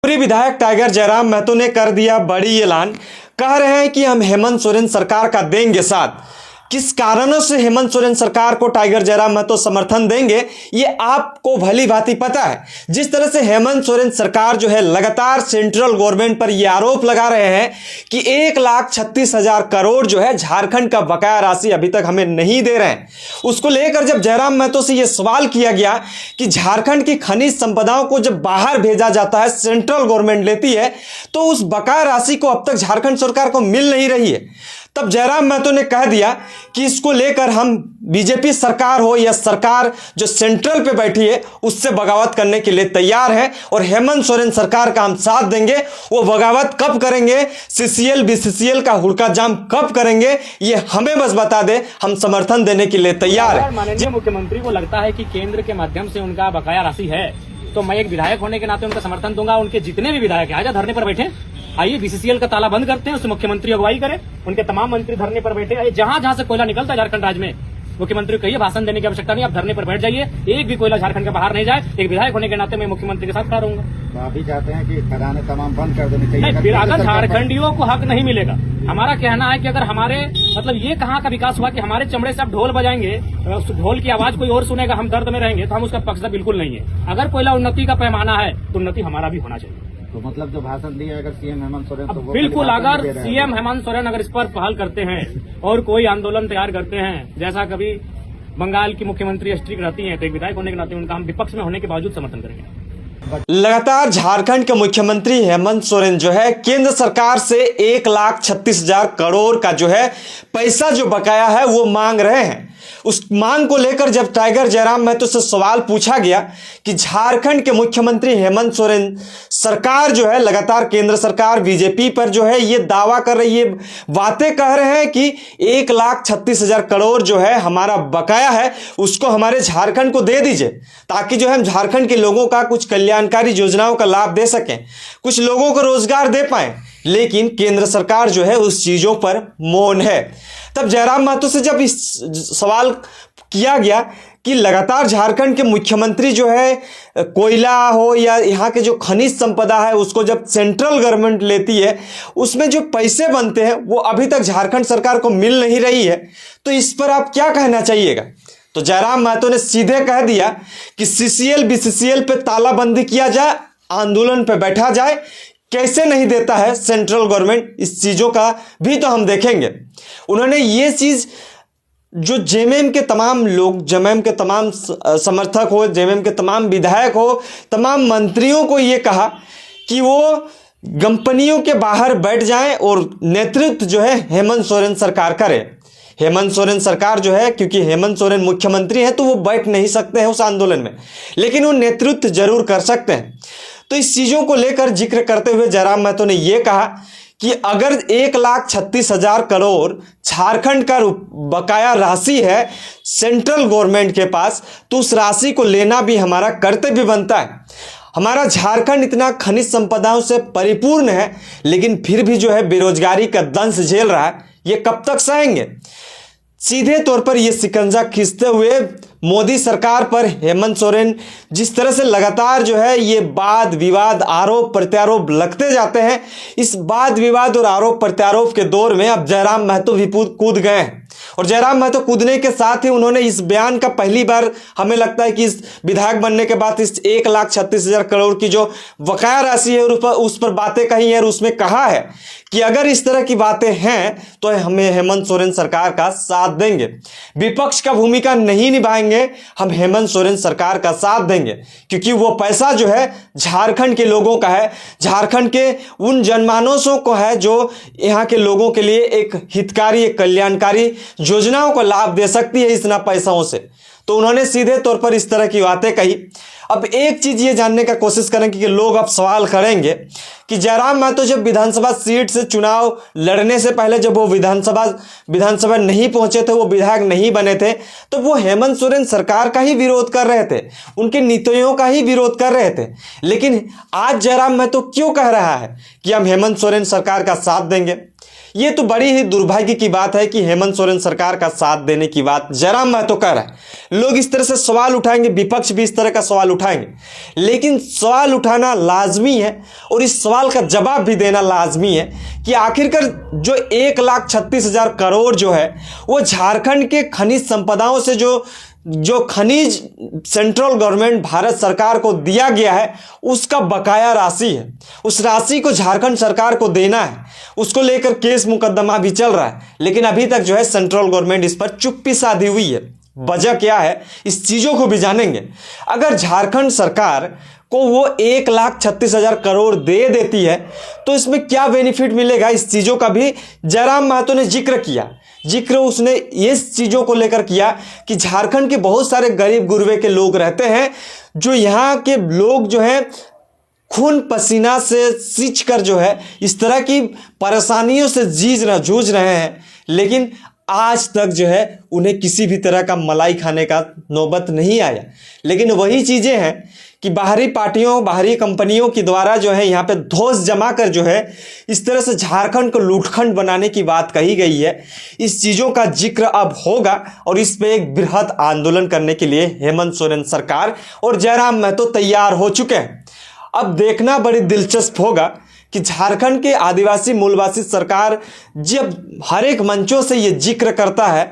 पूर्व विधायक टाइगर जयराम महतो ने कर दिया बड़ी ऐलान। कह रहे हैं कि हम हेमंत सोरेन सरकार का देंगे साथ। किस कारणों से हेमंत सोरेन सरकार को टाइगर जयराम महतो समर्थन देंगे ये आपको भली भांति पता है। जिस तरह से हेमंत सोरेन सरकार जो है लगातार सेंट्रल गवर्नमेंट पर यह आरोप लगा रहे हैं कि 1,36,000 करोड़ जो है झारखंड का बकाया राशि अभी तक हमें नहीं दे रहे हैं। उसको लेकर जब जयराम महतो से यह सवाल किया गया कि झारखंड की खनिज संपदाओं को जब बाहर भेजा जाता है, सेंट्रल गवर्नमेंट लेती है, तो उस बकाया राशि को अब तक झारखंड सरकार को मिल नहीं रही है। तब जयराम महतो ने कह दिया कि इसको लेकर हम बीजेपी सरकार हो या सरकार जो सेंट्रल पे बैठी है उससे बगावत करने के लिए तैयार है और हेमंत सोरेन सरकार का हम साथ देंगे। वो बगावत कब करेंगे, सीसीएल बीसीसीएल का हुड़का जाम कब करेंगे, ये हमें बस बता दे, हम समर्थन देने के लिए तैयार है। माननीय मुख्यमंत्री को लगता है कि केंद्र के माध्यम से उनका बकाया राशि है, तो मैं एक विधायक होने के नाते उनका समर्थन दूंगा। उनके जितने भी विधायक हैं, आजा धरने पर बैठे, आइए बीसीसीएल का ताला बंद करते हैं, उससे मुख्यमंत्री अगुवाई करें। उनके तमाम मंत्री धरने पर बैठे, आइए जहां जहां से कोयला निकलता है झारखंड राज्य में, मुख्यमंत्री को कहिए भाषण देने की आवश्यकता नहीं, आप धरने पर बैठ जाइए, एक भी कोयला झारखंड का बाहर नहीं जाए। एक विधायक होने के नाते मैं मुख्यमंत्री के साथ खड़ा रहूंगा। तो आप भी चाहते हैं कि खदानें तमाम बंद कर देनी चाहिए? नहीं, फिर अगर झारखंडियों को हक नहीं मिलेगा, हमारा कहना है कि अगर हमारे मतलब ये कहाँ का विकास हुआ कि हमारे चमड़े से आप ढोल बजाएंगे, उस ढोल की आवाज कोई और सुनेगा, हम दर्द में रहेंगे, तो हम उसका पक्षधर बिल्कुल नहीं है। अगर कोयला उन्नति का पैमाना है तो उन्नति हमारा भी होना चाहिए। तो मतलब जो भाषण दिया अगर सीएम हेमंत सोरेन, तो बिल्कुल, अगर सीएम हेमंत सोरेन अगर इस पर पहल करते हैं और कोई आंदोलन तैयार करते हैं, जैसा कभी बंगाल की मुख्यमंत्री स्ट्रिक रहती हैं, तो एक विधायक होने के नाते उनका हम विपक्ष में होने के बावजूद समर्थन करेंगे। लगातार झारखंड के मुख्यमंत्री हेमंत सोरेन जो है केंद्र सरकार से 1,36,000 करोड़ का जो है पैसा जो बकाया है वो मांग रहे हैं। उस मांग को लेकर जब टाइगर जयराम महतो से सवाल पूछा गया कि झारखंड के मुख्यमंत्री हेमंत सोरेन सरकार जो है लगातार केंद्र सरकार बीजेपी पर जो है ये दावा कर रही है, बातें कह रहे हैं कि 1,36,000 करोड़ जो है हमारा बकाया है उसको हमारे झारखंड को दे दीजिए, ताकि जो है हम झारखंड के लोगों का कुछ कल्याणकारी योजनाओं का लाभ दे सकें, कुछ लोगों को रोजगार दे पाए। लेकिन केंद्र सरकार जो है उस चीजों पर मौन है। तब जयराम महतो से जब इस सवाल किया गया कि लगातार झारखंड के मुख्यमंत्री जो है कोयला हो या यहाँ के जो खनिज संपदा है उसको जब सेंट्रल गवर्नमेंट लेती है, उसमें जो पैसे बनते हैं वो अभी तक झारखंड सरकार को मिल नहीं रही है, तो इस पर आप क्या कहना चाहिएगा? तो जयराम महतो ने सीधे कह दिया कि सीसीएल बीसीसीएल पे तालाबंदी किया जाए, आंदोलन पे बैठा जाए। कैसे नहीं देता है सेंट्रल गवर्नमेंट, इस चीजों का भी तो हम देखेंगे। उन्होंने ये चीज जो जेएमएम के तमाम लोग, जेएमएम के तमाम समर्थक हो, जेएमएम के तमाम विधायक हो, तमाम मंत्रियों को ये कहा कि वो कंपनियों के बाहर बैठ जाएं और नेतृत्व जो है हेमंत सोरेन सरकार करे। हेमंत सोरेन सरकार जो है, क्योंकि हेमंत सोरेन मुख्यमंत्री हैं तो वो बैठ नहीं सकते हैं उस आंदोलन में, लेकिन वो नेतृत्व जरूर कर सकते हैं। तो इस चीजों को लेकर जिक्र करते हुए जयराम महतो ने यह कहा कि अगर 1,36,000 करोड़ झारखंड का बकाया राशि है सेंट्रल गवर्नमेंट के पास, तो उस राशि को लेना भी हमारा कर्तव्य बनता है। हमारा झारखंड इतना खनिज संपदाओं से परिपूर्ण है, लेकिन फिर भी जो है बेरोजगारी का दंश झेल रहा है। ये कब तक सहेंगे? सीधे तौर पर यह शिकंजा खींचते हुए मोदी सरकार पर हेमंत सोरेन जिस तरह से लगातार जो है ये वाद विवाद आरोप प्रत्यारोप लगते जाते हैं, इस वाद विवाद और आरोप प्रत्यारोप के दौर में अब जयराम महतो भी कूद गए हैं। और जयराम महतो कूदने के साथ ही उन्होंने इस बयान का पहली बार हमें लगता है कि इस विधायक बनने के बाद इस 1,36,000 करोड़ की जो बकाया राशि है उस पर बातें कही है और उसमें कहा है कि अगर इस तरह की बातें हैं तो हमें हेमंत सोरेन सरकार का साथ देंगे, विपक्ष का भूमिका नहीं निभाएंगे, हम हेमंत सोरेन सरकार का साथ देंगे, क्योंकि वो पैसा जो है झारखंड के लोगों का है, झारखंड के उन जनमानसों को है जो यहाँ के लोगों के लिए एक हितकारी एक कल्याणकारी योजनाओं को लाभ दे सकती है इतना पैसाओं से। तो उन्होंने सीधे तौर पर इस तरह की बातें कही। अब एक चीज ये जानने का कोशिश करेंगे कि लोग अब सवाल करेंगे कि जयराम महतो जब विधानसभा सीट से चुनाव लड़ने से पहले जब वो विधानसभा नहीं पहुंचे थे, वो विधायक नहीं बने थे, तो वो हेमंत सोरेन सरकार का ही विरोध कर रहे थे, उनके नीतियों का ही विरोध कर रहे थे। लेकिन आज जयराम महतो क्यों कह रहा है कि हम हेमंत सोरेन सरकार का साथ देंगे? ये तो बड़ी ही दुर्भाग्य की बात है कि हेमंत सोरेन सरकार का साथ देने की बात जयराम महतो कर रहा है। लोग इस तरह से सवाल उठाएंगे, विपक्ष भी इस तरह का सवाल उठाएंगे, लेकिन सवाल उठाना लाजमी है और इस सवाल का जवाब भी देना लाजमी है कि आखिरकार जो 1,36,000 करोड़ जो है वो झारखंड के खनिज संपदाओं से जो खनिज सेंट्रल गवर्नमेंट भारत सरकार को दिया गया है उसका बकाया राशि है। उस राशि को झारखंड सरकार को देना है, उसको लेकर केस मुकदमा भी चल रहा है, लेकिन अभी तक जो है सेंट्रल गवर्नमेंट इस पर चुप्पी साधी हुई है। वजह क्या है इस चीज़ों को भी जानेंगे। अगर झारखंड सरकार को वो 1,36,000 करोड़ दे देती है तो इसमें क्या बेनिफिट मिलेगा, इस चीज़ों का भी जयराम महतो ने जिक्र किया। उसने इस चीज़ों को लेकर किया कि झारखंड के बहुत सारे गरीब गुरबे के लोग रहते हैं, जो यहाँ के लोग जो हैं खून पसीना से सींच कर जो है इस तरह की परेशानियों से जूझ रहे हैं, लेकिन आज तक जो है उन्हें किसी भी तरह का मलाई खाने का नौबत नहीं आया। लेकिन वही चीज़ें हैं कि बाहरी पार्टियों, बाहरी कंपनियों के द्वारा जो है यहाँ पे धौंस जमा कर जो है इस तरह से झारखंड को लूटखंड बनाने की बात कही गई है। इस चीज़ों का जिक्र अब होगा और इस पे एक बृहद आंदोलन करने के लिए हेमंत सोरेन सरकार और जयराम महतो तैयार हो चुके हैं। अब देखना बड़ी दिलचस्प होगा कि झारखंड के आदिवासी मूलवासी सरकार जब हर एक मंचों से ये जिक्र करता है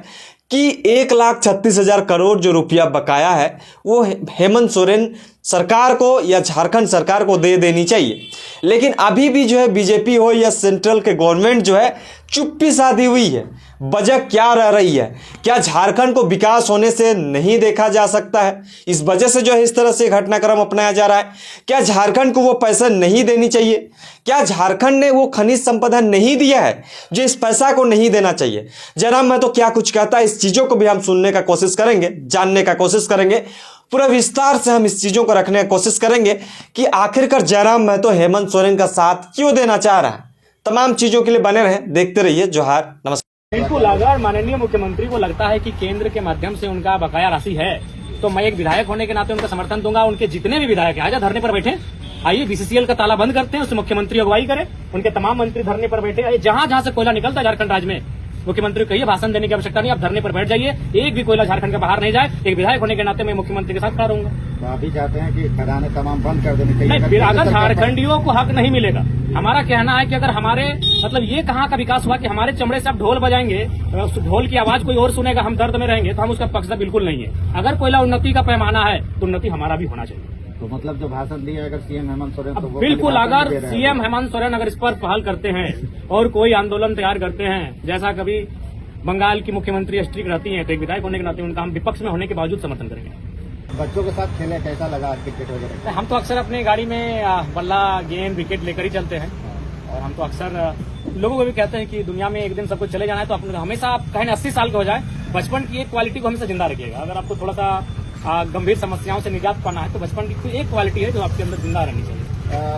कि 1,36,000 करोड़ जो रुपया बकाया है वो हेमंत सोरेन सरकार को या झारखंड सरकार को दे देनी चाहिए, लेकिन अभी भी जो है बीजेपी हो या सेंट्रल के गवर्नमेंट जो है चुप्पी साधी हुई है। वजह क्या रह रही है? क्या झारखंड को विकास होने से नहीं देखा जा सकता है? इस वजह से जो है इस तरह से घटनाक्रम अपनाया जा रहा है। क्या झारखंड को वो पैसा नहीं देनी चाहिए? क्या झारखंड ने वो खनिज संपदा नहीं दिया है जो इस पैसा को नहीं देना चाहिए? जयराम महतो क्या कुछ कहता है, इस चीज़ों को भी हम सुनने का कोशिश करेंगे, जानने का कोशिश करेंगे, पूरा विस्तार से हम इस चीज़ों को रखने की कोशिश करेंगे कि आखिरकार जयराम महतो हेमंत सोरेन का साथ क्यों देना चाह रहा है। तमाम चीज़ों के लिए बने रहें, देखते रहिए जोहार, नमस्कार। बिल्कुल, अगर माननीय मुख्यमंत्री को लगता है कि केंद्र के माध्यम से उनका बकाया राशि है तो मैं एक विधायक होने के नाते उनका समर्थन दूंगा। उनके जितने भी विधायक हैं, आजा धरने पर बैठे, आइए बीसीसीएल का ताला बंद करते हैं, उससे मुख्यमंत्री अगुवाई करे, उनके तमाम मंत्री धरने पर बैठे। आइए जहां जहां से कोयला निकलता है झारखंड राज्य में, मुख्यमंत्री को कहिए भाषण देने की आवश्यकता नहीं, आप धरने पर बैठ जाइए, एक भी कोयला झारखंड का बाहर नहीं जाए। एक विधायक होने के नाते मैं मुख्यमंत्री के साथ खड़ा रहूंगा। तो आप भी चाहते हैं कि खदानें तमाम बंद कर देनी चाहिए? नहीं, फिर अगर झारखंडियों को हक नहीं मिलेगा, हमारा कहना है कि अगर हमारे मतलब ये कहाँ का विकास हुआ कि हमारे चमड़े से आप ढोल बजाएंगे, उस ढोल की आवाज कोई और सुनेगा, हम दर्द में रहेंगे, तो हम उसका पक्षधर बिल्कुल नहीं है। अगर कोयला उन्नति का पैमाना है तो उन्नति हमारा भी होना चाहिए। तो मतलब जो भाषण दिया अगर सीएम हेमंत सोरेन तो वो बिल्कुल, अगर सीएम हेमंत सोरेन अगर इस पर पहल करते हैं और कोई आंदोलन तैयार करते हैं, जैसा कभी बंगाल की मुख्यमंत्री स्ट्रिक रहती हैं, तो एक विधायक होने के नाते उनका हम विपक्ष में होने के बावजूद समर्थन करेंगे। बच्चों के साथ खेले, कैसा लगा क्रिकेट वगैरह? हम तो अक्सर अपने गाड़ी में बल्ला, गेंद, विकेट लेकर ही चलते हैं और हम तो अक्सर लोगों को भी कहते हैं कि दुनिया में एक दिन सबको चले जाना है, तो अपने हमेशा आप कहें 80 साल के हो जाए, बचपन की एक क्वालिटी को हमेशा जिंदा रखिएगा। अगर आपको थोड़ा सा गंभीर समस्याओं से निजात पाना है तो बचपन की कोई एक क्वालिटी है जो आपके अंदर जिंदा रहनी चाहिए।